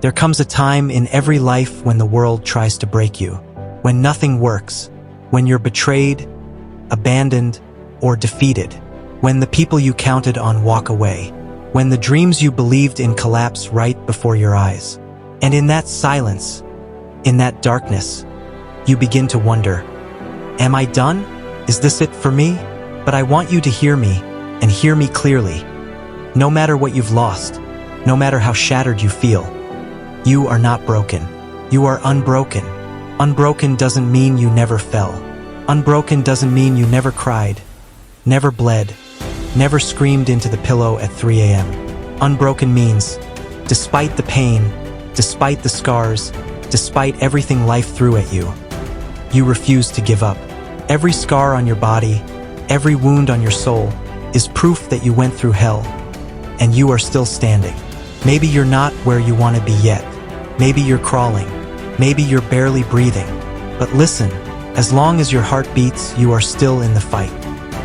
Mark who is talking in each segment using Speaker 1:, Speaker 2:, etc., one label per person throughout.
Speaker 1: There comes a time in every life when the world tries to break you, when nothing works, when you're betrayed, abandoned, or defeated, when the people you counted on walk away, when the dreams you believed in collapse right before your eyes. And in that silence, in that darkness, you begin to wonder, am I done? Is this it for me? But I want you to hear me, and hear me clearly. No matter what you've lost, no matter how shattered you feel, you are not broken. You are unbroken. Unbroken doesn't mean you never fell. Unbroken doesn't mean you never cried, never bled, never screamed into the pillow at 3 a.m. Unbroken means, despite the pain, despite the scars, despite everything life threw at you, you refuse to give up. Every scar on your body, every wound on your soul, is proof that you went through hell, and you are still standing. Maybe you're not where you want to be yet. Maybe you're crawling. Maybe you're barely breathing. But listen, as long as your heart beats, you are still in the fight.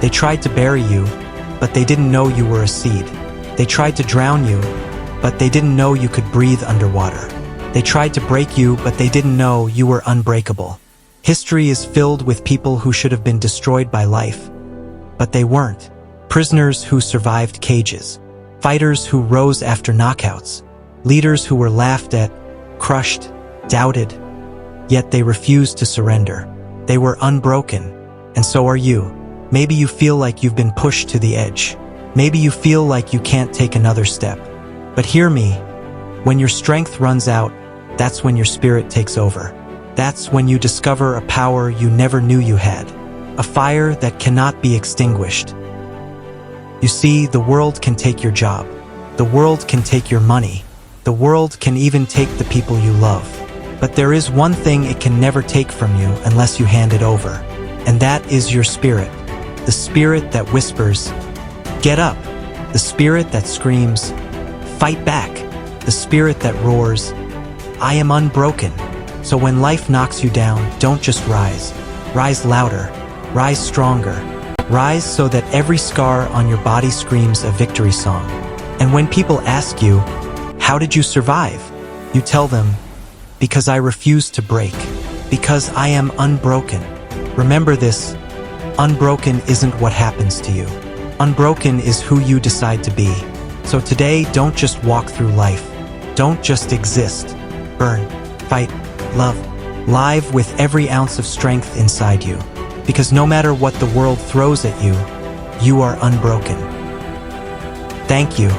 Speaker 1: They tried to bury you, but they didn't know you were a seed. They tried to drown you, but they didn't know you could breathe underwater. They tried to break you, but they didn't know you were unbreakable. History is filled with people who should have been destroyed by life, but they weren't. Prisoners who survived cages, fighters who rose after knockouts, leaders who were laughed at, crushed, doubted, yet they refused to surrender. They were unbroken, and so are you. Maybe you feel like you've been pushed to the edge. Maybe you feel like you can't take another step. But hear me, when your strength runs out, that's when your spirit takes over. That's when you discover a power you never knew you had, a fire that cannot be extinguished. You see, the world can take your job. The world can take your money. The world can even take the people you love. But there is one thing it can never take from you unless you hand it over. And that is your spirit. The spirit that whispers, "Get up." The spirit that screams, "Fight back." The spirit that roars, "I am unbroken." So when life knocks you down, don't just rise. Rise louder. Rise stronger. Rise so that every scar on your body screams a victory song. And when people ask you, "How did you survive?" you tell them, "Because I refuse to break. Because I am unbroken." Remember this, unbroken isn't what happens to you. Unbroken is who you decide to be. So today, don't just walk through life. Don't just exist. Burn, fight, love, live with every ounce of strength inside you. Because no matter what the world throws at you, you are unbroken. Thank you.